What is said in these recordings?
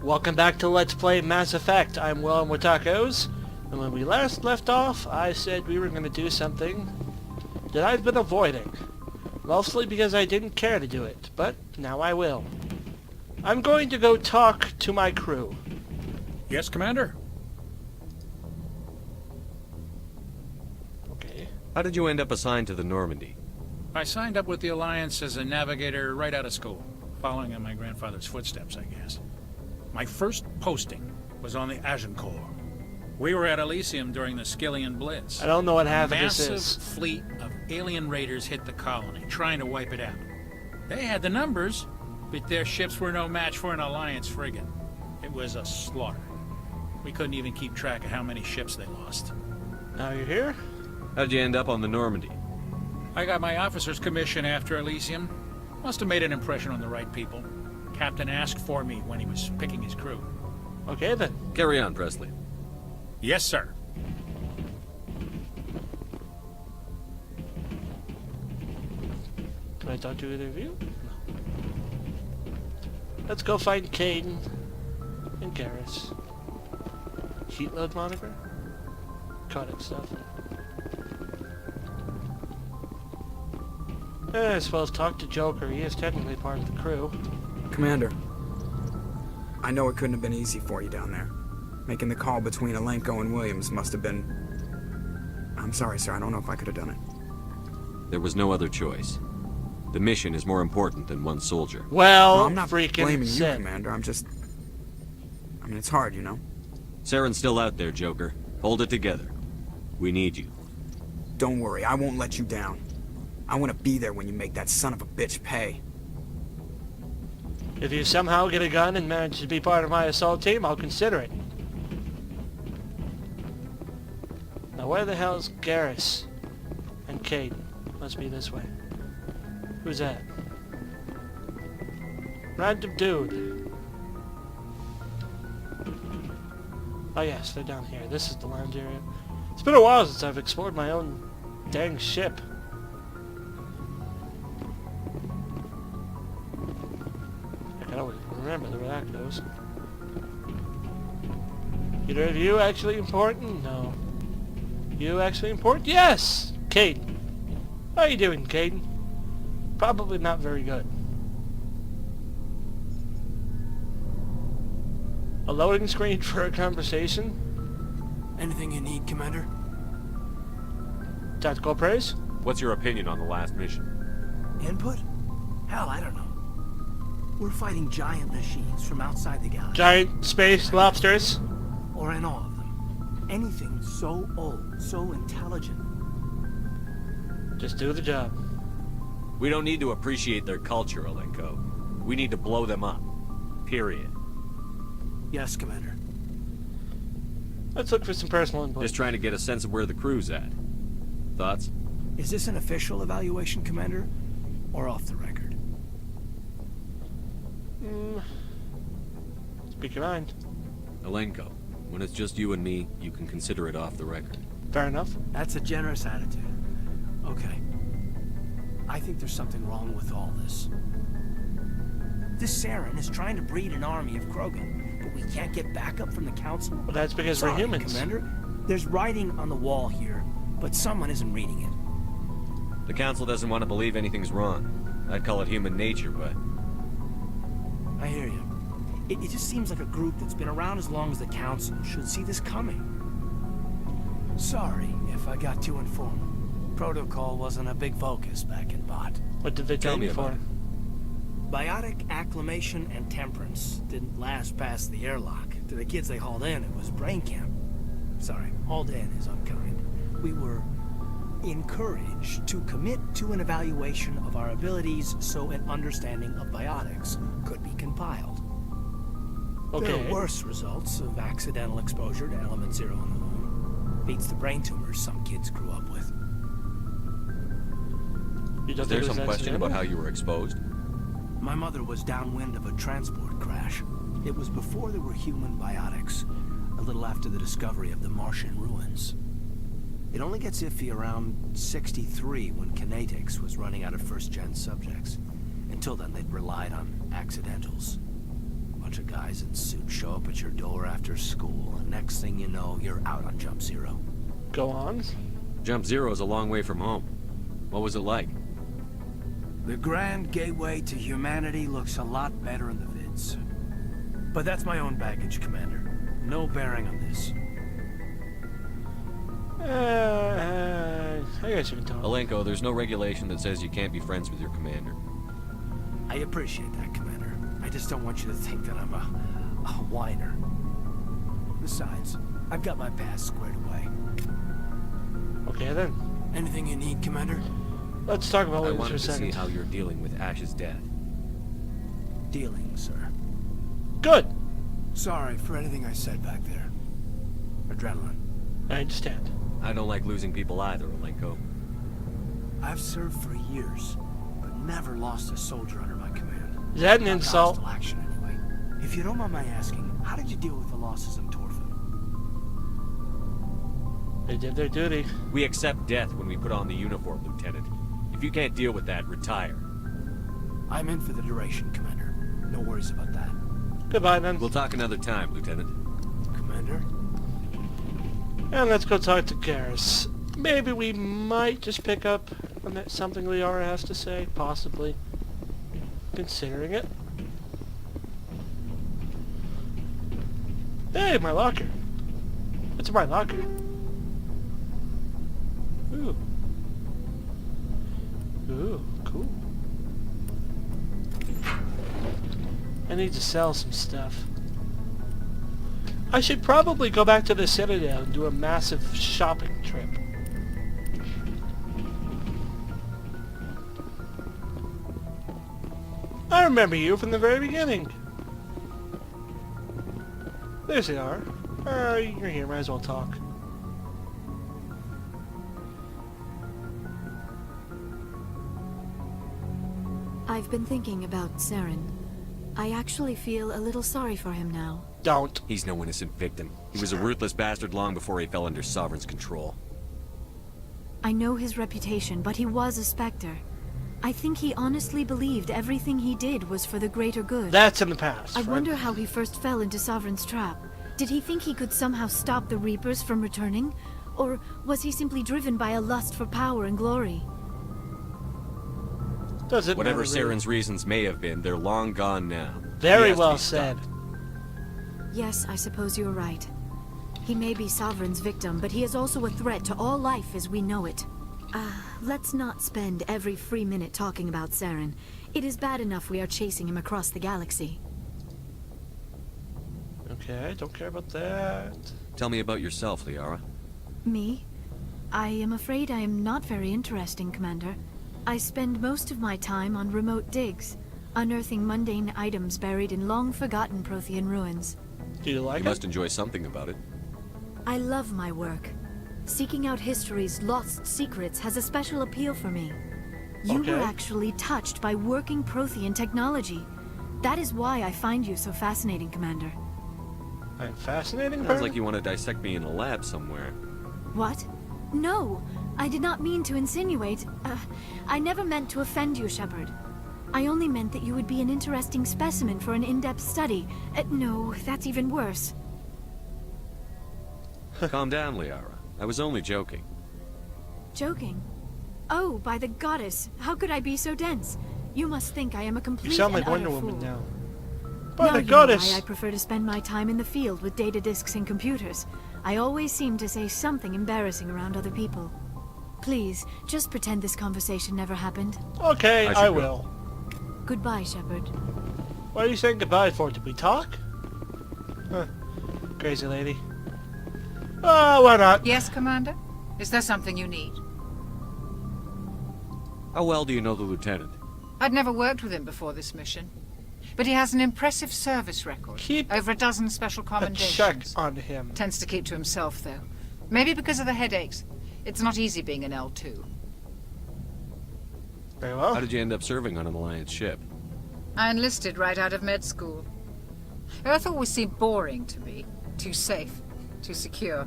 Welcome back to Let's Play Mass Effect. I'm Willem with Tacos, and when we last left off, I said we were going to do something that I've been avoiding. Mostly because I didn't care to do it, but now I will. I'm going to go talk to my crew. Yes, Commander? Okay. How did you end up assigned to the Normandy? I signed up with the Alliance as a navigator right out of school, following in my grandfather's footsteps, I guess. My first posting was on the Agincourt. We were at Elysium during the Skillian Blitz. I don't know what half A of this massive is. fleet of alien raiders hit the colony, trying to wipe it out. They had the numbers, but their ships were no match for an Alliance frigate. It was a slaughter. We couldn't even keep track of how many ships they lost. Now you're here? How'd you end up on the Normandy? I got my officer's commission after Elysium. Must have made an impression on the right people. Captain asked for me when he was picking his crew. Okay then. Carry on, Presley. Yes, sir. Can I talk to either of you? No. Let's go find Kaidan and Garrus. Heat load monitor? Codec stuff. I suppose talk to Joker. He is technically part of the crew. Commander, I know it couldn't have been easy for you down there. Making the call between Alenko and Williams must have been... I'm sorry, sir. I don't know if I could have done it. There was no other choice. The mission is more important than one soldier. Well, No, I'm not freaking blaming you, shit. Commander. I'm just... I mean, it's hard, you know? Saren's still out there, Joker. Hold it together. We need you. Don't worry. I won't let you down. I want to be there when you make that son of a bitch pay. If you somehow get a gun and manage to be part of my assault team, I'll consider it. Now where the hell's Garrus and Kaidan? Must be this way. Who's that? Random dude. Oh yes, they're down here. This is the lounge area. It's been a while since I've explored my own dang ship. I don't remember where that goes. Either of you actually important? No. You actually important? Yes! Kaidan. How are you doing, Kaidan? Probably not very good. A loading screen for a conversation? Anything you need, Commander? Tactical praise? What's your opinion on the last mission? Input? Hell, I don't know. We're fighting giant machines from outside the galaxy. Giant space lobsters? Or in awe of them. Anything so old, so intelligent. Just do the job. We don't need to appreciate their culture, Alenko. We need to blow them up. Period. Yes, Commander. Let's look for some personal input. Just trying to get a sense of where the crew's at. Thoughts? Is this an official evaluation, Commander? Or off the record? Speak your mind. Alenko, when it's just you and me, you can consider it off the record. Fair enough. That's a generous attitude. Okay. I think there's something wrong with all this. This Saren is trying to breed an army of Krogan, but we can't get backup from the Council? Well, that's because Sorry, we're humans. Commander. There's writing on the wall here, but someone isn't reading it. The Council doesn't want to believe anything's wrong. I'd call it human nature, but... I hear you. It just seems like a group that's been around as long as the Council should see this coming. Sorry if I got too informal. Protocol wasn't a big focus back in Bot. What did they tell me for? Biotic acclimation and temperance didn't last past the airlock. To the kids they hauled in, it was brain camp. Sorry, hauled in is unkind. We were encouraged to commit to an evaluation of our abilities so an understanding of biotics could be compiled. Okay. There are worse results of accidental exposure to element 0 on the moon. Beats the brain tumors some kids grew up with. You don't Is there think it was some question accidental? about how you were exposed? My mother was downwind of a transport crash. It was before there were human biotics, a little after the discovery of the Martian ruins. It only gets iffy around 63 when Kinetics was running out of first-gen subjects. Until then, they'd relied on accidentals. Bunch of guys in suits show up at your door after school, and next thing you know, you're out on Jump Zero. Go on. Jump Zero is a long way from home. What was it like? The grand gateway to humanity looks a lot better in the vids. But that's my own baggage, Commander. No bearing on this. I guess you can talk. Alenko, there's no regulation that says you can't be friends with your commander. I appreciate that, Commander. I just don't want you to think that I'm a whiner. Besides, I've got my past squared away. Okay then. Anything you need, Commander? Let's talk about I Williams for wanted a to see second. how you're dealing with Ash's death. Dealing, sir. Good. Sorry for anything I said back there. Adrenaline. I understand. I don't like losing people either, Alenko. I've served for years, but never lost a soldier under my command. Is that an Not insult? hostile action, anyway. If you don't mind my asking, how did you deal with the losses in Torfin? They did their duty. We accept death when we put on the uniform, Lieutenant. If you can't deal with that, retire. I'm in for the duration, Commander. No worries about that. Goodbye then. We'll talk another time, Lieutenant. Commander? And let's go talk to Garrus. Maybe we might just pick up on that something Liara has to say. Possibly. Considering it. Hey, my locker. What's in my locker? Ooh. Ooh, cool. I need to sell some stuff. I should probably go back to the Citadel and do a massive shopping trip. I remember you from the very beginning. There you are. You're here, might as well talk. I've been thinking about Saren. I actually feel a little sorry for him now. Don't. He's no innocent victim. He was a ruthless bastard long before he fell under Sovereign's control. I know his reputation, but he was a Spectre. I think he honestly believed everything he did was for the greater good. That's in the past. I right? wonder how he first fell into Sovereign's trap. Did he think he could somehow stop the Reapers from returning? Or was he simply driven by a lust for power and glory? Doesn't Whatever matter, really. Saren's reasons may have been, they're long gone now. Very He has to well be said. stopped. Yes, I suppose you're right. He may be Sovereign's victim, but he is also a threat to all life as we know it. Let's not spend every free minute talking about Saren. It is bad enough we are chasing him across the galaxy. Okay, don't care about that. Tell me about yourself, Liara. Me? I am afraid I am not very interesting, Commander. I spend most of my time on remote digs, unearthing mundane items buried in long-forgotten Prothean ruins. Do you like You it? must enjoy something about it. I love my work. Seeking out history's lost secrets has a special appeal for me. You Okay. were actually touched by working Prothean technology. That is why I find you so fascinating, Commander. I'm fascinating, Sounds apparently. like you want to dissect me in a lab somewhere. What? No, I did not mean to insinuate. I never meant to offend you, Shepard. I only meant that you would be an interesting specimen for an in-depth study. No, that's even worse. Calm down, Liara. I was only joking. Joking? Oh, by the goddess, how could I be so dense? You must think I am a complete You sound and like Wonder utter Woman fool. now. By Now the you know goddess! why I prefer to spend my time in the field with data disks and computers. I always seem to say something embarrassing around other people. Please, just pretend this conversation never happened. Okay, I should I go. will. Goodbye, Shepard. What are you saying goodbye for? Did we talk? Huh. Crazy lady. Why not? Yes, Commander? Is there something you need? How well do you know the lieutenant? I'd never worked with him before this mission. But he has an impressive service record. Keep over a dozen special A commendations. check on him. Tends to keep to himself, though. Maybe because of the headaches. It's not easy being an L2. Very well. How did you end up serving on an Alliance ship? I enlisted right out of med school. Earth always seemed boring to me. Too safe. Too secure.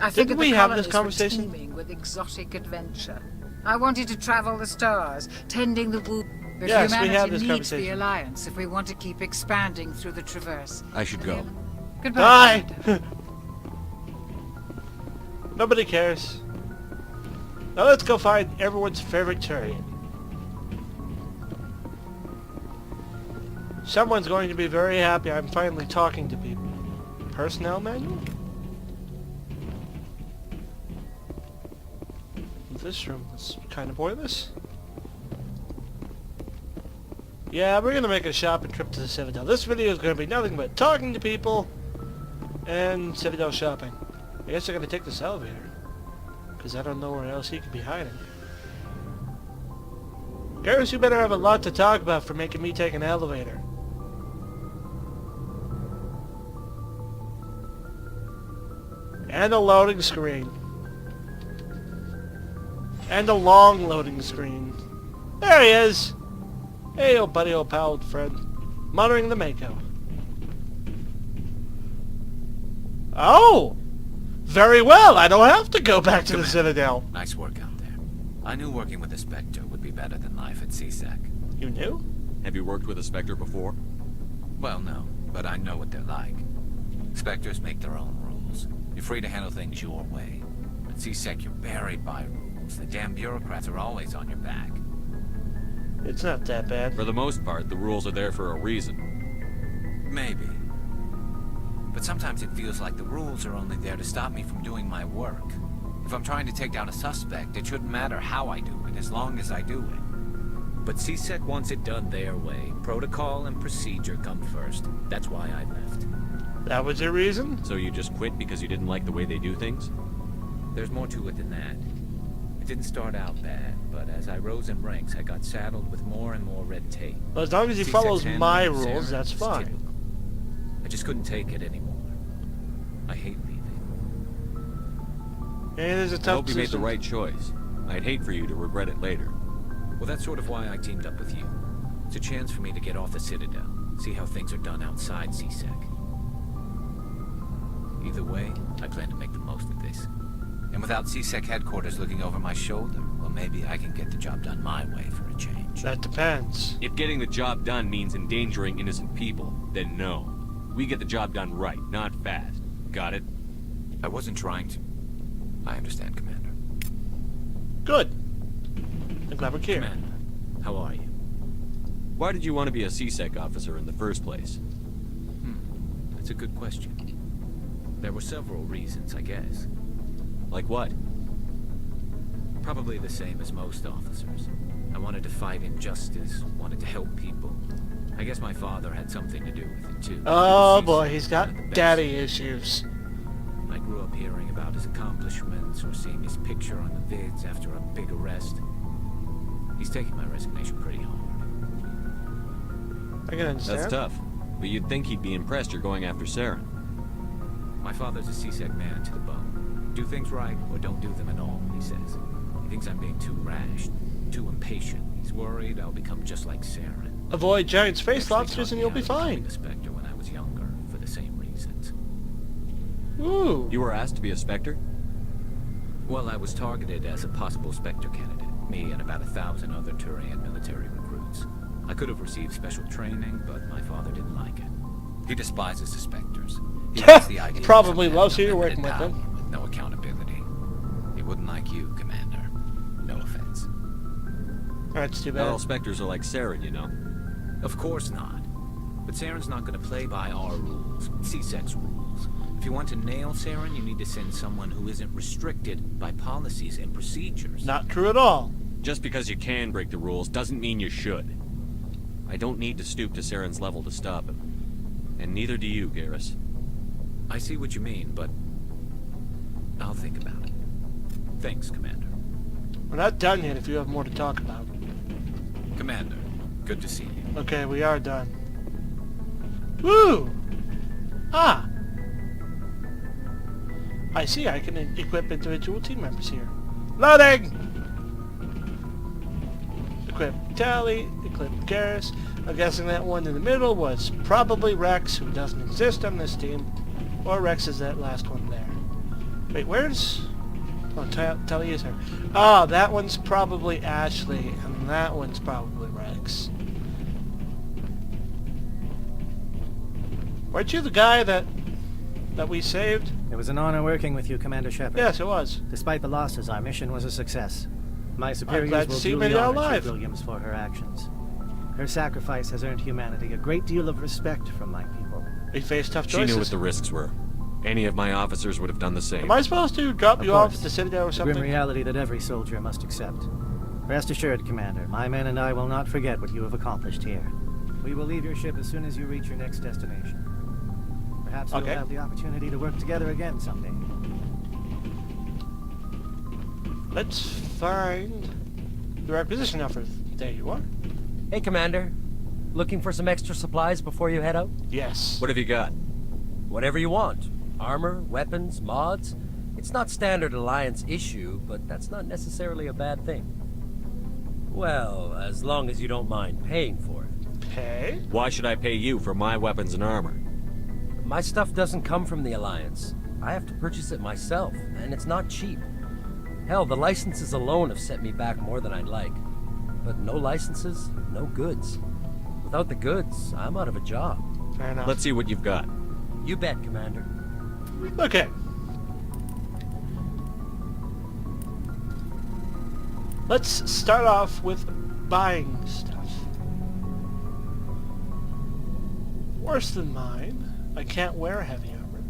I figured we the have this colonies were conversation? teeming with exotic adventure. I wanted to travel the stars, tending the wound. But Yes, we humanity had this needs the conversation. Alliance if we want to keep expanding through the Traverse. I should go. Goodbye. Bye! Nobody cares. Now let's go find everyone's favorite Turian. Someone's going to be very happy I'm finally talking to people. Personnel manual? This room is kind of pointless. Yeah, we're gonna make a shopping trip to the Citadel. This video is gonna be nothing but talking to people and Citadel shopping. I guess I'm gonna take this elevator, because I don't know where else he could be hiding. Garrus, you better have a lot to talk about for making me take an elevator. And a loading screen. And a long loading screen. There he is! Hey, old buddy, old pal, old friend. Monitoring the Mako. Oh! Very well, I don't have to go back to the Citadel. Nice work out there. I knew working with a Spectre would be better than life at CSEC. You knew? Have you worked with a Spectre before? Well, no, but I know what they're like. Spectres make their own rules. You're free to handle things your way. At CSEC, you're buried by rules. The damn bureaucrats are always on your back. It's not that bad. For the most part, the rules are there for a reason. Maybe. But sometimes it feels like the rules are only there to stop me from doing my work. If I'm trying to take down a suspect, it shouldn't matter how I do it, as long as I do it. But CSEC wants it done their way. Protocol and procedure come first. That's why I left. That was your reason? So you just quit because you didn't like the way they do things? There's more to it than that. It didn't start out bad, but as I rose in ranks, I got saddled with more and more red tape. Well, as long as he CSEC's follows handling my of rules, Saren that's was fine. typical. I just couldn't take it anymore. I hate leaving. Yeah, there's a I tough hope you made the decision. right choice. I'd hate for you to regret it later. Well, that's sort of why I teamed up with you. It's a chance for me to get off the Citadel, see how things are done outside CSEC. Either way, I plan to make the most of this. And without CSEC headquarters looking over my shoulder, well, maybe I can get the job done my way for a change. That depends. If getting the job done means endangering innocent people, then no. We get the job done right, not fast. Got it? I wasn't trying to. I understand, Commander. Good. I'm glad we're here. Commander, how are you? Why did you want to be a CSEC officer in the first place? That's a good question. There were several reasons, I guess. Like what? Probably the same as most officers. I wanted to fight injustice, wanted to help people. I guess my father had something to do with it, too. Oh He was boy, he's got one of the best. daddy issues. I grew up hearing about his accomplishments or seeing his picture on the vids after a big arrest. He's taking my resignation pretty hard. I can understand. That's tough. But you'd think he'd be impressed you're going after Saren. My father's a CSEC man to the bone. Do things right or don't do them at all, he says. He thinks I'm being too rash, too impatient. He's worried I'll become just like Saren. Avoid giant space Actually lobsters taught and me you'll how be to become fine. a Spectre when I was younger, for the same reasons. Ooh. You were asked to be a Spectre? Well, I was targeted as a possible Spectre candidate. Me and about 1,000 other Turian military recruits. I could have received special training, but my father didn't like it. He despises the Spectres. He hates the idea of Probably some loves having you unlimited working with him. power with no accountability. He wouldn't like you, Commander. No offense. That's too Not all bad. Spectres are like Saren, you know. Of course not. But Saren's not going to play by our rules, CSEC's rules. If you want to nail Saren, you need to send someone who isn't restricted by policies and procedures. Not true at all. Just because you can break the rules doesn't mean you should. I don't need to stoop to Saren's level to stop him. And neither do you, Garrus. I see what you mean, but I'll think about it. Thanks, Commander. We're not done yet if you have more to talk about. Commander, good to see you. Okay, we are done. Woo! Ah! I see, I can equip individual team members here. Loading! Equip Tally, equip Garrus. I'm guessing that one in the middle was probably Rex, who doesn't exist on this team. Or Rex is that last one there. Wait, where's... Oh, tell you, sir. Oh, that one's probably Ashley, and that one's probably Rex. Weren't you the guy that we saved? It was an honor working with you, Commander Shepard. Yes, it was. Despite the losses, our mission was a success. My glad superiors to will see duly Maria honor alive. Chief Williams for her actions. Her sacrifice has earned humanity a great deal of respect from my people. We faced tough She choices. knew what the risks were. Any of my officers would have done the same. Am I supposed to drop you off at the Citadel or The grim something? reality that every soldier must accept. Rest assured, Commander, my men and I will not forget what you have accomplished here. We will leave your ship as soon as you reach your next destination. Perhaps we'll Okay. have the opportunity to work together again someday. Let's find the requisition offer. There you are. Hey, Commander. Looking for some extra supplies before you head out? Yes. What have you got? Whatever you want. Armor, weapons, mods. It's not standard Alliance issue, but that's not necessarily a bad thing. Well, as long as you don't mind paying for it. Pay? Why should I pay you for my weapons and armor? My stuff doesn't come from the Alliance. I have to purchase it myself, and it's not cheap. Hell, the licenses alone have set me back more than I'd like. But no licenses, no goods. Without the goods, I'm out of a job. Fair enough. Let's see what you've got. You bet, Commander. Okay. Let's start off with buying stuff. Worse than mine. I can't wear heavy armor.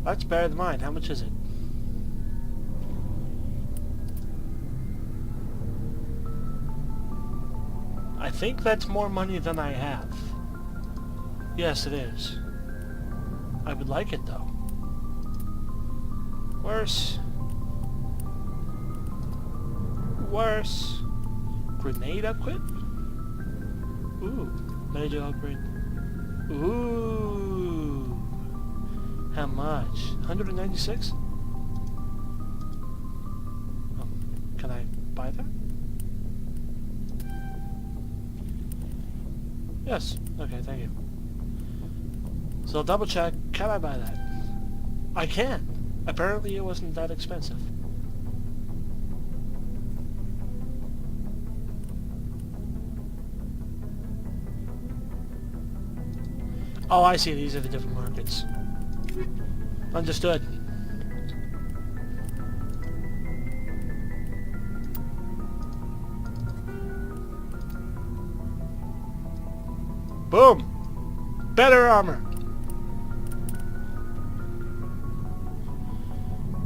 That's better than mine. How much is it? I think that's more money than I have. Yes, it is. I would like it, though. Worse. Worse. Grenade upgrade? Ooh. Major upgrade. Ooh. How much? 196? Can I buy that? Yes. Okay, thank you. So I'll double check. Can I buy that? I can. Apparently it wasn't that expensive. Oh, I see. These are the different markets. Understood. Boom! Better armor!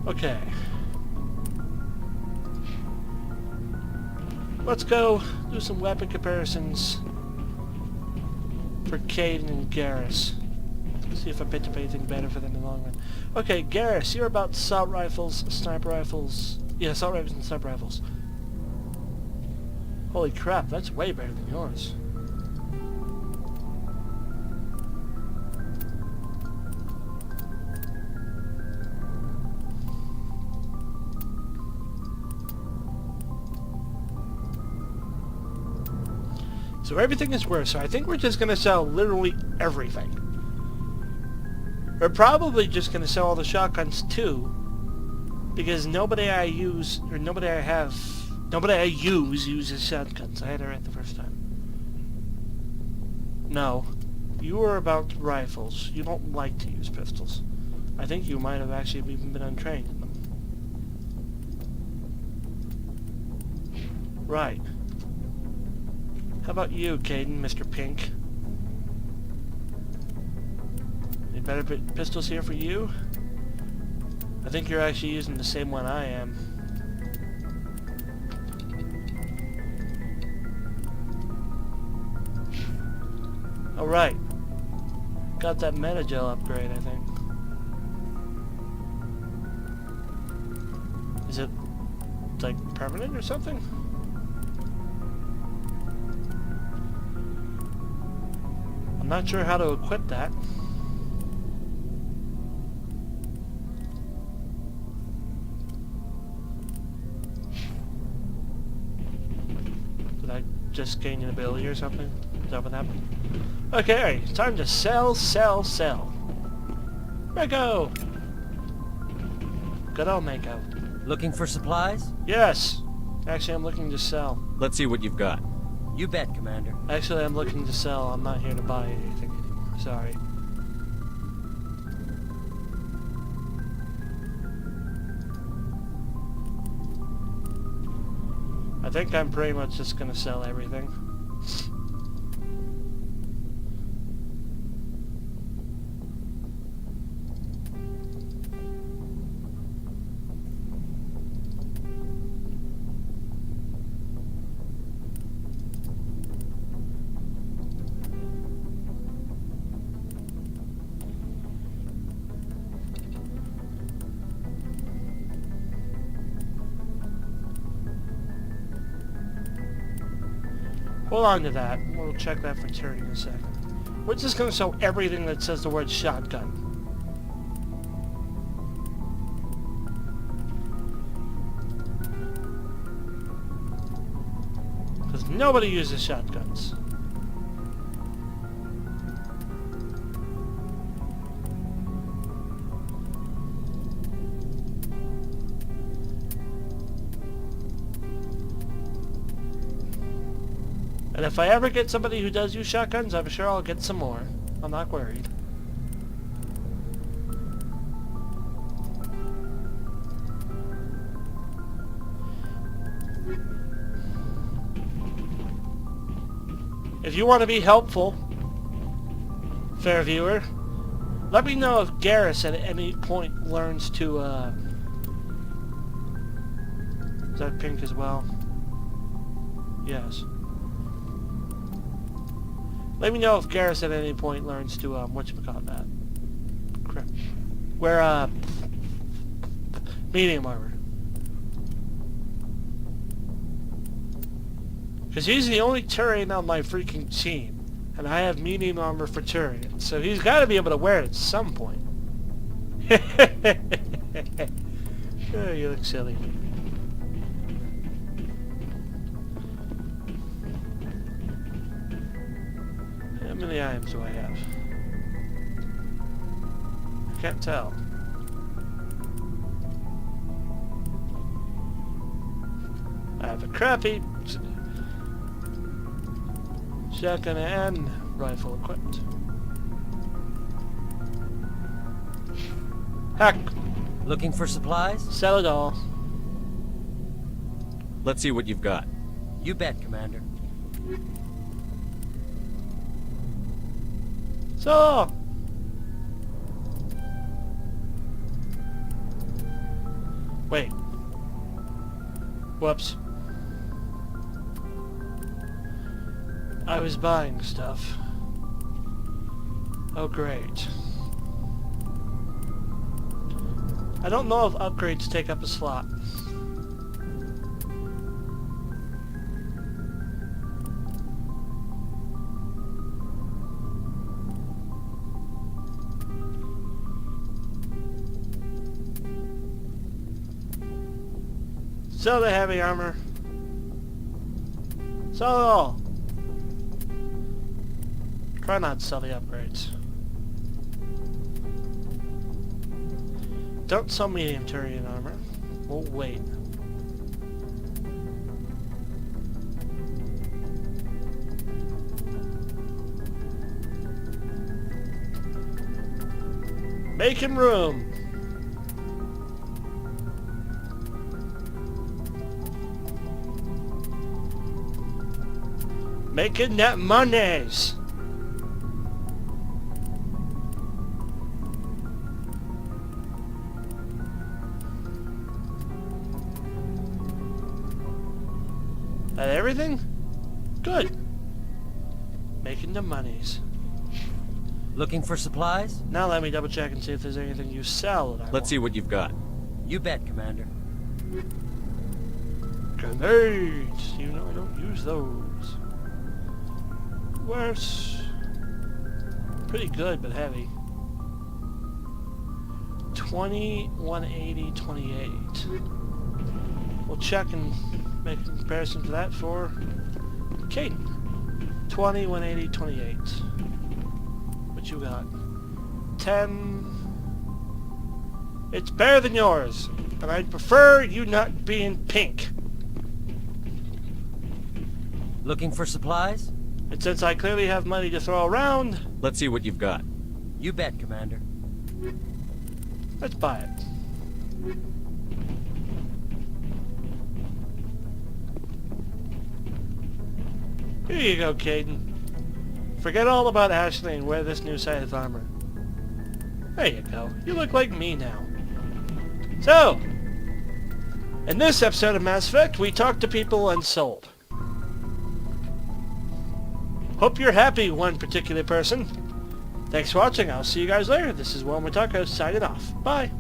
Okay. Let's go do some weapon comparisons for Kaidan and Garrus. See if I picked up anything better for them in the long run. Okay, Garrus, you're about assault rifles, sniper rifles. Yeah, assault rifles and sniper rifles. Holy crap, that's way better than yours. So everything is worse, so I think we're just going to sell literally everything. We're probably just going to sell all the shotguns too, because nobody I use uses shotguns. I had it right the first time. No, you are about rifles. You don't like to use pistols. I think you might have actually even been untrained in them. Right. How about you, Kaidan, Mr. Pink? Any better pistols here for you? I think you're actually using the same one I am. Alright. Got that Metagel upgrade, I think. Is it, like, permanent or something? I'm not sure how to equip that. Did I just gain an ability or something? Is that what happened? Okay, it's time to sell, sell, sell. Rego! Good old makeout. Looking for supplies? Yes. Actually, I'm looking to sell. Let's see what you've got. You bet, Commander. Actually, I'm looking to sell. I'm not here to buy anything anymore. Sorry. I think I'm pretty much just gonna sell everything. Hold on to that. We'll check that for turn in a second. We're just going to show everything that says the word shotgun. Because nobody uses shotguns. And if I ever get somebody who does use shotguns, I'm sure I'll get some more. I'm not worried. If you want to be helpful, fair viewer, let me know if Garrus at any point learns to, is that pink as well? Yes. Let me know if Garrus at any point learns to, whatchamacallit, crap. Wear, medium armor. Because he's the only Turian on my freaking team. And I have medium armor for Turian. So he's got to be able to wear it at some point. Oh, you look silly. How many items do I have? I can't tell. I have a crappy shotgun and rifle equipped. Heck! Looking for supplies? Sell it all. Let's see what you've got. You bet, Commander. So, wait. Whoops. I was buying stuff. Oh, great. I don't know if upgrades take up a slot. Sell the heavy armor. Sell it all. Try not to sell the upgrades. Don't sell medium Turian armor. We'll wait. Making room. Making that monies. That everything? Good. Making the monies. Looking for supplies? Now let me double check and see if there's anything you sell that I Let's see what you've got. You bet, Commander. Grenades! You know I don't use those. Worse. Pretty good, but heavy. 20, 180, 28. We'll check and make a comparison to that for Kaidan. 20, 180, 28. What you got? 10. It's better than yours. And I'd prefer you not being pink. Looking for supplies? And since I clearly have money to throw around, Let's see what you've got. You bet, Commander. let's buy it. Here you go, Kaidan. Forget all about Ashley and wear this new Scythe armor. There you go. You look like me now. So, in this episode of Mass Effect, we talked to people and sold. Hope you're happy, one particular person. Thanks for watching. I'll see you guys later. This is William Watako signing off. Bye.